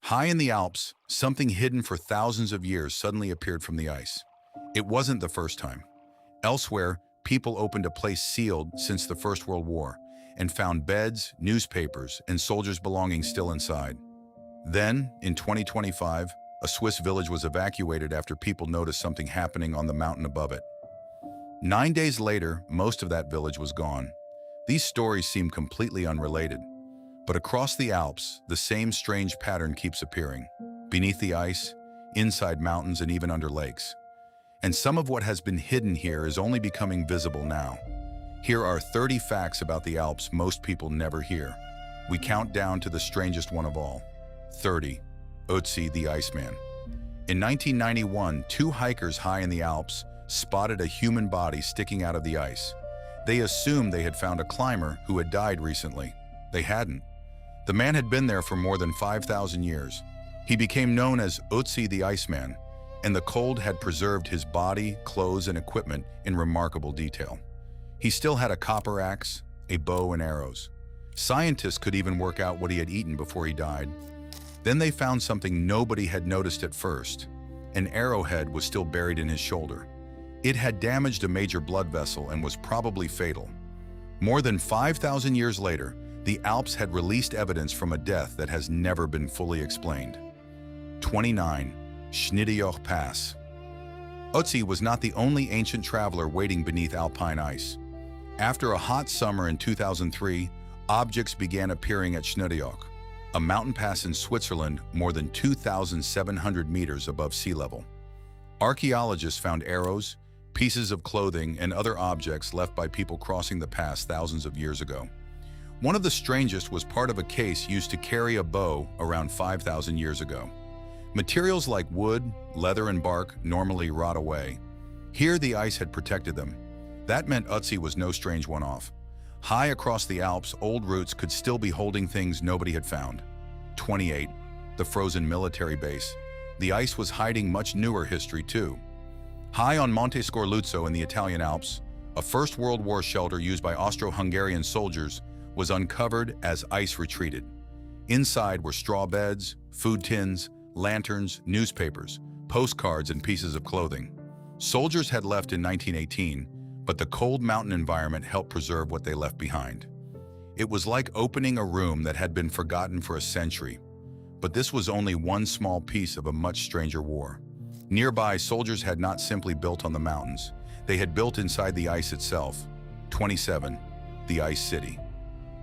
High in the Alps, something hidden for thousands of years suddenly appeared from the ice. It wasn't the first time. Elsewhere, people opened a place sealed since the First World War and found beds, newspapers, and soldiers' belongings still inside. Then, in 2025, a Swiss village was evacuated after people noticed something happening on the mountain above it. 9 days later, most of that village was gone. These stories seem completely unrelated. But across the Alps, the same strange pattern keeps appearing. Beneath the ice, inside mountains, and even under lakes. And some of what has been hidden here is only becoming visible now. Here are 30 facts about the Alps most people never hear. We count down to the strangest one of all. 30. Ötzi the Iceman. In 1991, two hikers high in the Alps spotted a human body sticking out of the ice. They assumed they had found a climber who had died recently. They hadn't. The man had been there for more than 5,000 years. He became known as Ötzi the Iceman, and the cold had preserved his body, clothes, and equipment in remarkable detail. He still had a copper axe, a bow, and arrows. Scientists could even work out what he had eaten before he died. Then they found something nobody had noticed at first. An arrowhead was still buried in his shoulder. It had damaged a major blood vessel and was probably fatal. More than 5,000 years later, the Alps had released evidence from a death that has never been fully explained. 29. Schnitterjoch Pass. Ötzi was not the only ancient traveler waiting beneath Alpine ice. After a hot summer in 2003, objects began appearing at Schnitterjoch, a mountain pass in Switzerland more than 2,700 meters above sea level. Archaeologists found arrows, pieces of clothing, and other objects left by people crossing the pass thousands of years ago. One of the strangest was part of a case used to carry a bow around 5,000 years ago. Materials like wood, leather, and bark normally rot away. Here the ice had protected them. That meant Ötzi was no strange one-off. High across the Alps, old roots could still be holding things nobody had found. 28. The frozen military base. The ice was hiding much newer history too. High on Monte Scorluzzo in the Italian Alps, a First World War shelter used by Austro-Hungarian soldiers was uncovered as ice retreated. Inside were straw beds, food tins, lanterns, newspapers, postcards, and pieces of clothing. Soldiers had left in 1918, but the cold mountain environment helped preserve what they left behind. It was like opening a room that had been forgotten for a century. But this was only one small piece of a much stranger war. Nearby, soldiers had not simply built on the mountains. They had built inside the ice itself. 27. The Ice City.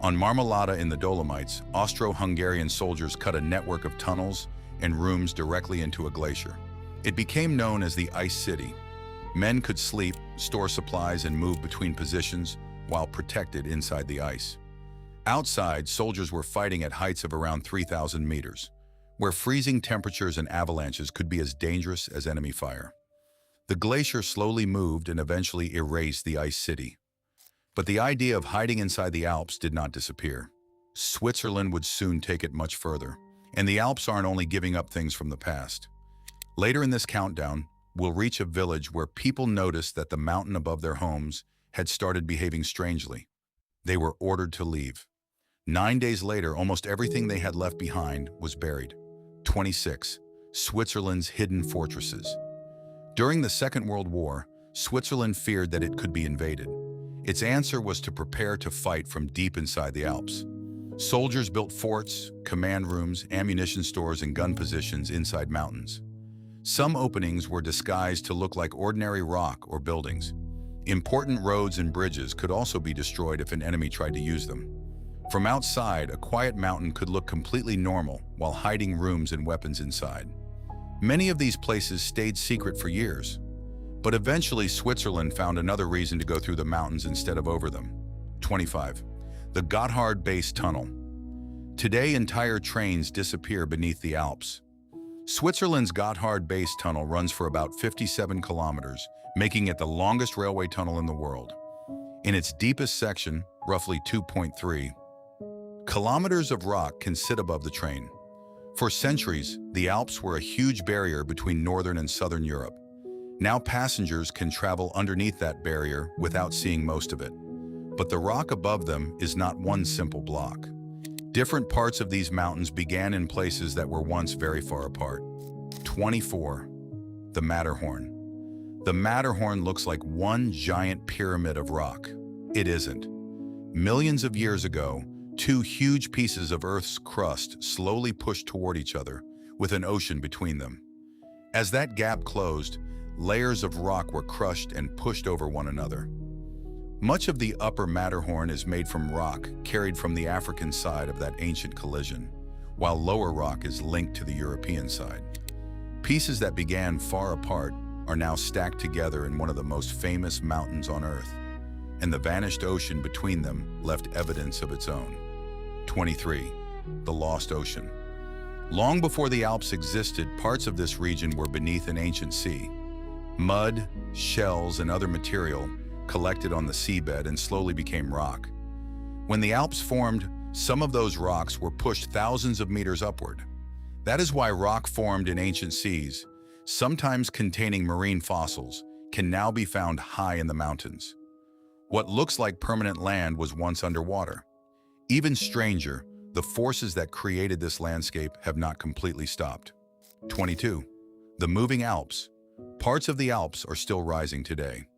On Marmolada in the Dolomites, Austro-Hungarian soldiers cut a network of tunnels and rooms directly into a glacier. It became known as the Ice City. Men could sleep, store supplies, and move between positions while protected inside the ice. Outside, soldiers were fighting at heights of around 3,000 meters, where freezing temperatures and avalanches could be as dangerous as enemy fire. The glacier slowly moved and eventually erased the Ice City. But the idea of hiding inside the Alps did not disappear. Switzerland would soon take it much further, and the Alps aren't only giving up things from the past. Later in this countdown, we'll reach a village where people noticed that the mountain above their homes had started behaving strangely. They were ordered to leave. 9 days later, almost everything they had left behind was buried. 26. Switzerland's hidden fortresses. During the Second World War, Switzerland feared that it could be invaded. Its answer was to prepare to fight from deep inside the Alps. Soldiers built forts, command rooms, ammunition stores, and gun positions inside mountains. Some openings were disguised to look like ordinary rock or buildings. Important roads and bridges could also be destroyed if an enemy tried to use them. From outside, a quiet mountain could look completely normal while hiding rooms and weapons inside. Many of these places stayed secret for years. But eventually, Switzerland found another reason to go through the mountains instead of over them. 25. The Gotthard Base Tunnel. Today, entire trains disappear beneath the Alps. Switzerland's Gotthard Base Tunnel runs for about 57 kilometers, making it the longest railway tunnel in the world. In its deepest section, roughly 2.3 kilometers of rock can sit above the train. For centuries, the Alps were a huge barrier between northern and southern Europe. Now passengers can travel underneath that barrier without seeing most of it. But the rock above them is not one simple block. Different parts of these mountains began in places that were once very far apart. 24. The Matterhorn. The Matterhorn looks like one giant pyramid of rock. It isn't. Millions of years ago, two huge pieces of Earth's crust slowly pushed toward each other, with an ocean between them. As that gap closed, layers of rock were crushed and pushed over one another. Much of the upper Matterhorn is made from rock carried from the African side of that ancient collision, while lower rock is linked to the European side. Pieces that began far apart are now stacked together in one of the most famous mountains on Earth, and the vanished ocean between them left evidence of its own. 23. The Lost Ocean. Long before the Alps existed, parts of this region were beneath an ancient sea. Mud, shells, and other material collected on the seabed and slowly became rock. When the Alps formed, some of those rocks were pushed thousands of meters upward. That is why rock formed in ancient seas, sometimes containing marine fossils, can now be found high in the mountains. What looks like permanent land was once underwater. Even stranger, the forces that created this landscape have not completely stopped. 22. The Moving Alps. Parts of the Alps are still rising today.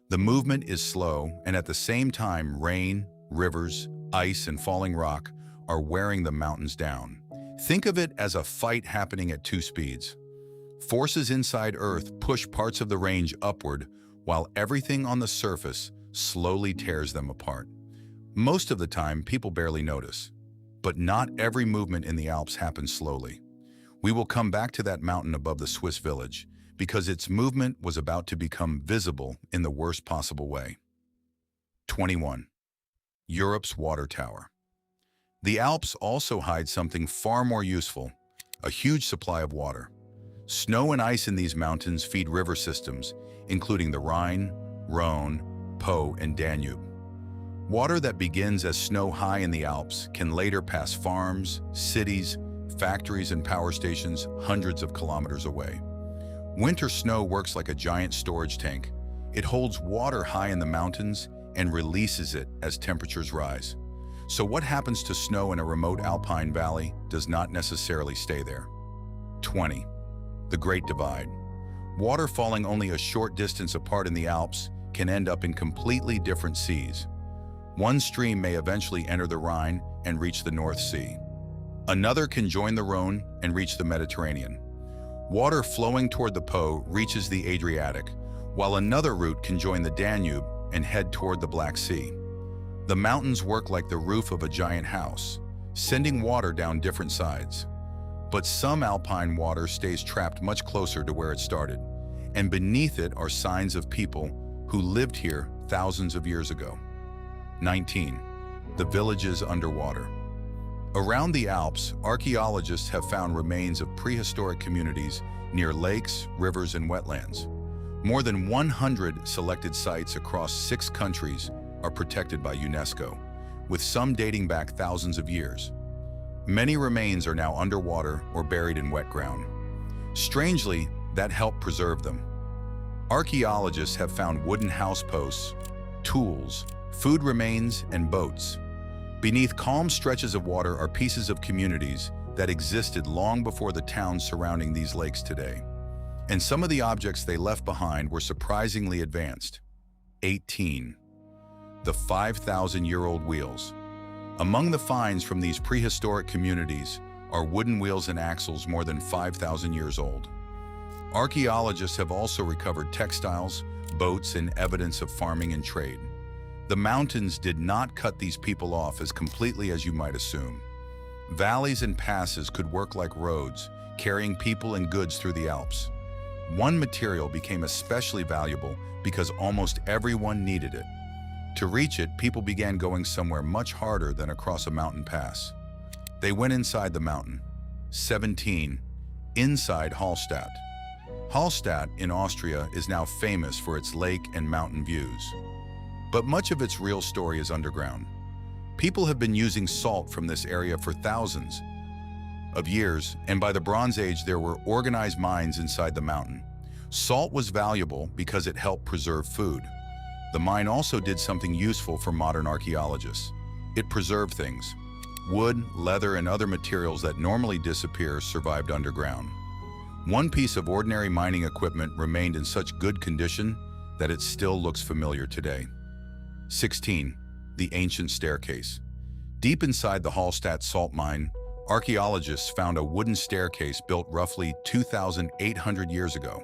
The movement is slow, and at the same time, rain, rivers, ice, and falling rock are wearing the mountains down. Think of it as a fight happening at two speeds. Forces inside Earth push parts of the range upward, while everything on the surface slowly tears them apart. Most of the time, people barely notice. But not every movement in the Alps happens slowly. We will come back to that mountain above the Swiss village, because its movement was about to become visible in the worst possible way. 21. Europe's Water Tower. The Alps also hide something far more useful, a huge supply of water. Snow and ice in these mountains feed river systems, including the Rhine, Rhone, Po, and Danube. Water that begins as snow high in the Alps can later pass farms, cities, factories, and power stations hundreds of kilometers away. Winter snow works like a giant storage tank. It holds water high in the mountains and releases it as temperatures rise. So what happens to snow in a remote alpine valley does not necessarily stay there. 20. The Great Divide. Water falling only a short distance apart in the Alps can end up in completely different seas. One stream may eventually enter the Rhine and reach the North Sea. Another can join the Rhone and reach the Mediterranean. Water flowing toward the Po reaches the Adriatic, while another route can join the Danube and head toward the Black Sea. The mountains work like the roof of a giant house, sending water down different sides. But some alpine water stays trapped much closer to where it started, and beneath it are signs of people who lived here thousands of years ago. 19. The villages underwater. Around the Alps, archaeologists have found remains of prehistoric communities near lakes, rivers, and wetlands. More than 100 selected sites across 6 countries are protected by UNESCO, with some dating back thousands of years. Many remains are now underwater or buried in wet ground. Strangely, that helped preserve them. Archaeologists have found wooden house posts, tools, food remains, and boats. Beneath calm stretches of water are pieces of communities that existed long before the towns surrounding these lakes today. And some of the objects they left behind were surprisingly advanced. 18. The 5,000-year-old wheels. Among the finds from these prehistoric communities are wooden wheels and axles more than 5,000 years old. Archaeologists have also recovered textiles, boats, and evidence of farming and trade. The mountains did not cut these people off as completely as you might assume. Valleys and passes could work like roads, carrying people and goods through the Alps. One material became especially valuable because almost everyone needed it. To reach it, people began going somewhere much harder than across a mountain pass. They went inside the mountain. 17. Inside Hallstatt. Hallstatt in Austria is now famous for its lake and mountain views. But much of its real story is underground. People have been using salt from this area for thousands of years, and by the Bronze Age there were organized mines inside the mountain. Salt was valuable because it helped preserve food. The mine also did something useful for modern archaeologists. It preserved things. Wood, leather, and other materials that normally disappear survived underground. One piece of ordinary mining equipment remained in such good condition that it still looks familiar today. 16. The ancient staircase. Deep inside the Hallstatt salt mine, archaeologists found a wooden staircase built roughly 2,800 years ago.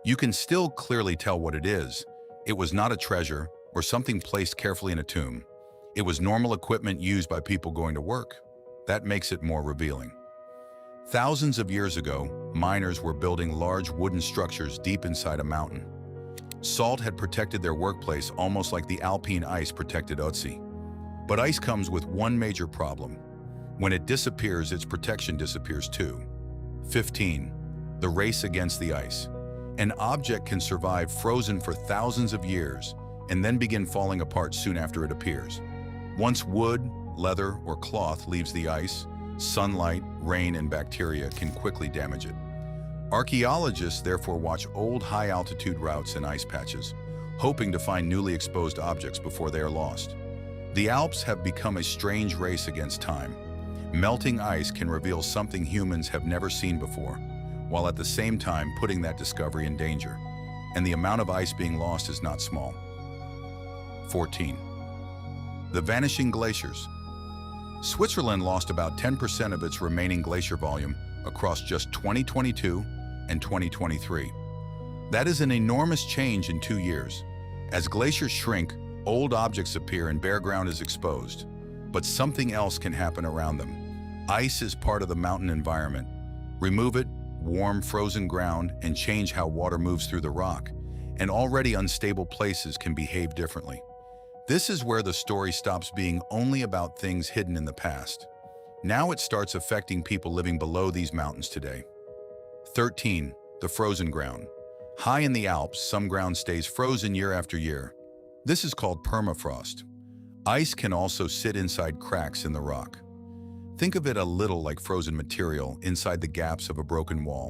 You can still clearly tell what it is. It was not a treasure or something placed carefully in a tomb. It was normal equipment used by people going to work. That makes it more revealing. Thousands of years ago, miners were building large wooden structures deep inside a mountain. Salt had protected their workplace almost like the Alpine ice protected Ötzi. But ice comes with one major problem. When it disappears, its protection disappears too. 15. The race against the ice. An object can survive frozen for thousands of years and then begin falling apart soon after it appears. Once wood, leather, or cloth leaves the ice, sunlight, rain, and bacteria can quickly damage it. Archaeologists therefore watch old high-altitude routes and ice patches, hoping to find newly exposed objects before they are lost. The Alps have become a strange race against time. Melting ice can reveal something humans have never seen before, while at the same time putting that discovery in danger. And the amount of ice being lost is not small. 14. The vanishing glaciers. Switzerland lost about 10% of its remaining glacier volume across just 2022 and 2023. That is an enormous change in 2 years. As glaciers shrink, old objects appear and bare ground is exposed. But something else can happen around them. Ice is part of the mountain environment. Remove it, warm frozen ground, and change how water moves through the rock, and already unstable places can behave differently. This is where the story stops being only about things hidden in the past. Now it starts affecting people living below these mountains today. 13. The frozen ground. High in the Alps, some ground stays frozen year after year. This is called permafrost. Ice can also sit inside cracks in the rock. Think of it a little like frozen material inside the gaps of a broken wall.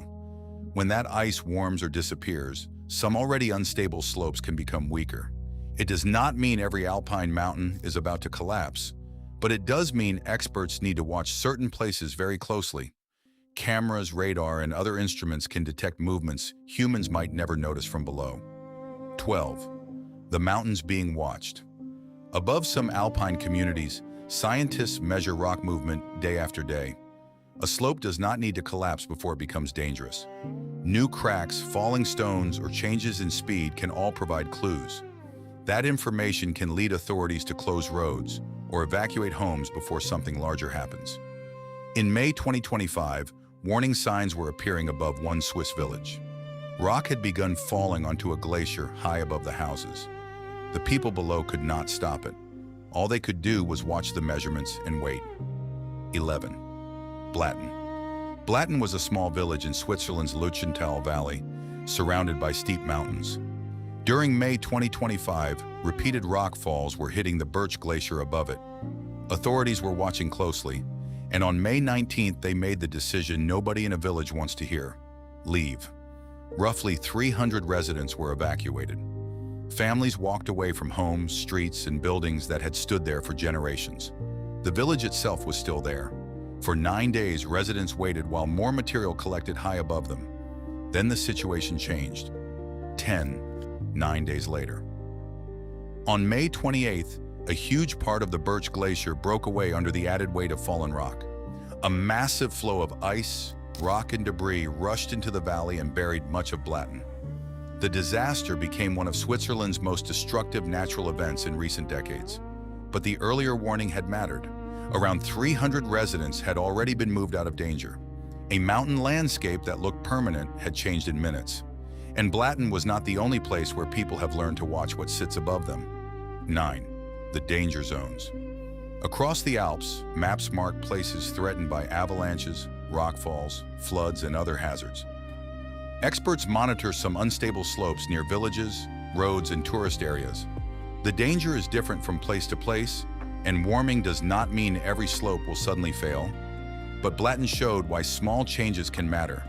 When that ice warms or disappears, some already unstable slopes can become weaker. It does not mean every alpine mountain is about to collapse, but it does mean experts need to watch certain places very closely. Cameras, radar, and other instruments can detect movements humans might never notice from below. 12. The mountains being watched. Above some alpine communities, scientists measure rock movement day after day. A slope does not need to collapse before it becomes dangerous. New cracks, falling stones, or changes in speed can all provide clues. That information can lead authorities to close roads or evacuate homes before something larger happens. In May 2025, warning signs were appearing above one Swiss village. Rock had begun falling onto a glacier high above the houses. The people below could not stop it. All they could do was watch the measurements and wait. 11. Blaten. Blaten was a small village in Switzerland's Leuchtental Valley, surrounded by steep mountains. During May 2025, repeated rock falls were hitting the Birch Glacier above it. Authorities were watching closely, and on May 19th they made the decision nobody in a village wants to hear: leave. Roughly 300 residents were evacuated. Families walked away from homes, streets, and buildings that had stood there for generations. The village itself was still there. For 9 days, residents waited while more material collected high above them. Then the situation changed. 9 days later. On May 28th, a huge part of the Birch Glacier broke away under the added weight of fallen rock. A massive flow of ice, rock, and debris rushed into the valley and buried much of Blaten. The disaster became one of Switzerland's most destructive natural events in recent decades. But the earlier warning had mattered. Around 300 residents had already been moved out of danger. A mountain landscape that looked permanent had changed in minutes. And Blaten was not the only place where people have learned to watch what sits above them. 9. The danger zones. Across the Alps, maps mark places threatened by avalanches, rockfalls, floods, and other hazards. Experts monitor some unstable slopes near villages, roads, and tourist areas. The danger is different from place to place, and warming does not mean every slope will suddenly fail. But Blaten showed why small changes can matter.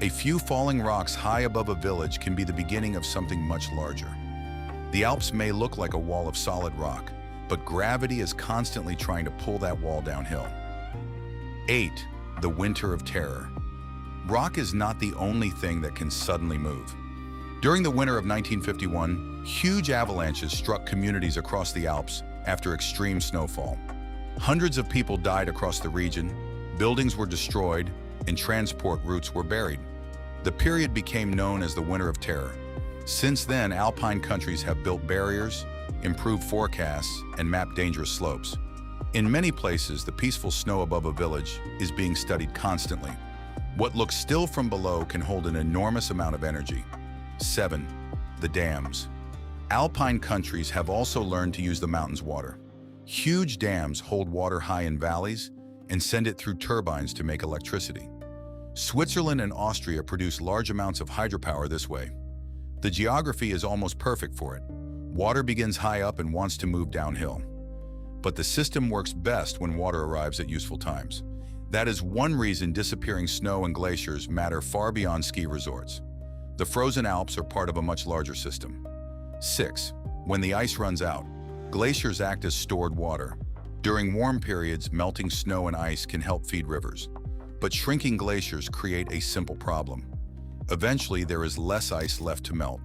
A few falling rocks high above a village can be the beginning of something much larger. The Alps may look like a wall of solid rock, but gravity is constantly trying to pull that wall downhill. 8. The Winter of Terror. Rock is not the only thing that can suddenly move. During the winter of 1951, huge avalanches struck communities across the Alps after extreme snowfall. Hundreds of people died across the region, buildings were destroyed, and transport routes were buried. The period became known as the Winter of Terror. Since then, Alpine countries have built barriers, improved forecasts, and mapped dangerous slopes. In many places, the peaceful snow above a village is being studied constantly. What looks still from below can hold an enormous amount of energy. 7. The dams. Alpine countries have also learned to use the mountain's water. Huge dams hold water high in valleys and send it through turbines to make electricity. Switzerland and Austria produce large amounts of hydropower this way. The geography is almost perfect for it. Water begins high up and wants to move downhill. But the system works best when water arrives at useful times. That is one reason disappearing snow and glaciers matter far beyond ski resorts. The frozen Alps are part of a much larger system. 6. When the ice runs out, glaciers act as stored water. During warm periods, melting snow and ice can help feed rivers. But shrinking glaciers create a simple problem. Eventually, there is less ice left to melt.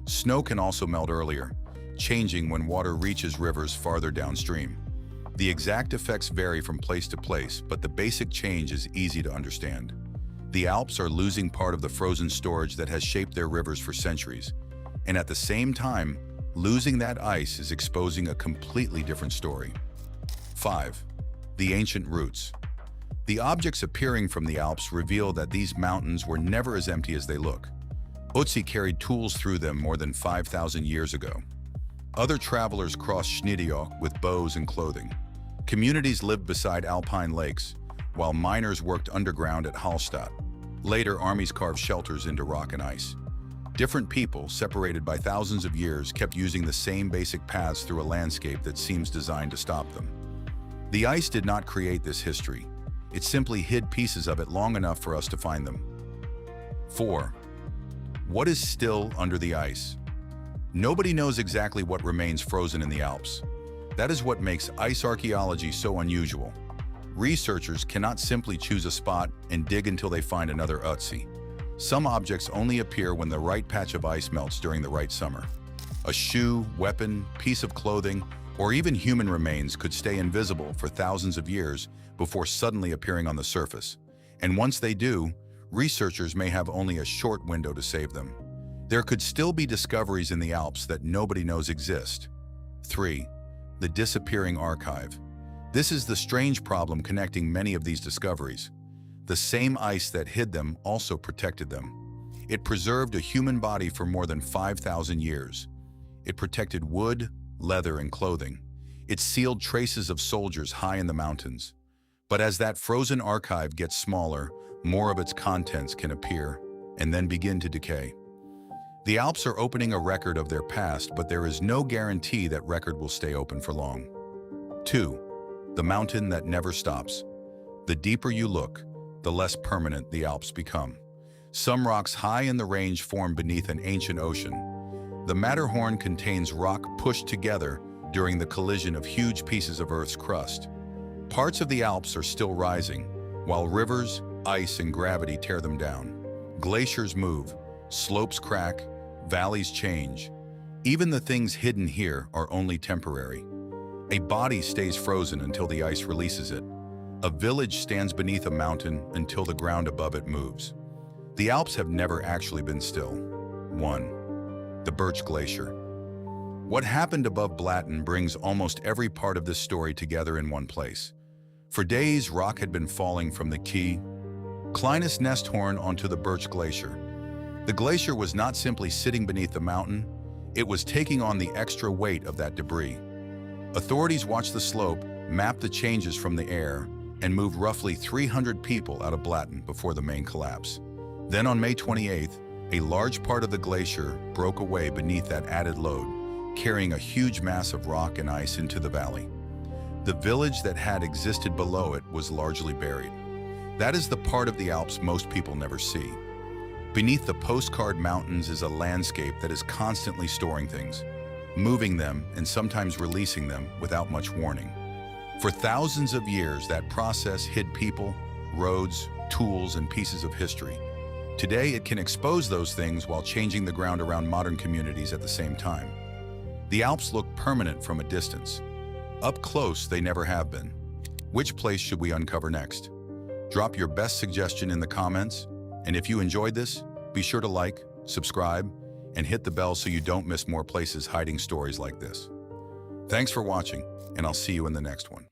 Snow can also melt earlier, changing when water reaches rivers farther downstream. The exact effects vary from place to place, but the basic change is easy to understand. The Alps are losing part of the frozen storage that has shaped their rivers for centuries, and at the same time, losing that ice is exposing a completely different story. 5. The ancient roots. The objects appearing from the Alps reveal that these mountains were never as empty as they look. Otzi carried tools through them more than 5,000 years ago. Other travelers crossed Schneedeoch with bows and clothing. Communities lived beside alpine lakes, while miners worked underground at Hallstatt. Later, armies carved shelters into rock and ice. Different people, separated by thousands of years, kept using the same basic paths through a landscape that seems designed to stop them. The ice did not create this history. It simply hid pieces of it long enough for us to find them. 4. What is still under the ice? Nobody knows exactly what remains frozen in the Alps. That is what makes ice archaeology so unusual. Researchers cannot simply choose a spot and dig until they find another Otzi. Some objects only appear when the right patch of ice melts during the right summer. A shoe, weapon, piece of clothing, or even human remains could stay invisible for thousands of years before suddenly appearing on the surface. And once they do, researchers may have only a short window to save them. There could still be discoveries in the Alps that nobody knows exist. 3. The disappearing archive. This is the strange problem connecting many of these discoveries. The same ice that hid them also protected them. It preserved a human body for more than 5,000 years. It protected wood, leather, and clothing. It sealed traces of soldiers high in the mountains. But as that frozen archive gets smaller, more of its contents can appear and then begin to decay. The Alps are opening a record of their past, but there is no guarantee that record will stay open for long. 2. The mountain that never stops. The deeper you look, the less permanent the Alps become. Some rocks high in the range form beneath an ancient ocean. The Matterhorn contains rock pushed together during the collision of huge pieces of Earth's crust. Parts of the Alps are still rising, while rivers, ice, and gravity tear them down. Glaciers move, slopes crack, valleys change. Even the things hidden here are only temporary. A body stays frozen until the ice releases it. A village stands beneath a mountain until the ground above it moves. The Alps have never actually been still. 1. The Birch Glacier. What happened above Blaten brings almost every part of this story together in one place. For days, rock had been falling from the Key Kleines Nesthorn onto the Birch Glacier. The glacier was not simply sitting beneath the mountain, it was taking on the extra weight of that debris. Authorities watched the slope, mapped the changes from the air, and moved roughly 300 people out of Blaten before the main collapse. Then on May 28th, a large part of the glacier broke away beneath that added load, carrying a huge mass of rock and ice into the valley. The village that had existed below it was largely buried. That is the part of the Alps most people never see. Beneath the postcard mountains is a landscape that is constantly storing things. moving them and sometimes releasing them without much warning. For thousands of years, that process hid people, roads, tools, and pieces of history. Today, it can expose those things while changing the ground around modern communities at the same time. The Alps look permanent from a distance. Up close, they never have been. Which place should we uncover next? Drop your best suggestion in the comments, and if you enjoyed this, be sure to like, subscribe, and hit the bell so you don't miss more places hiding stories like this. Thanks for watching, and I'll see you in the next one.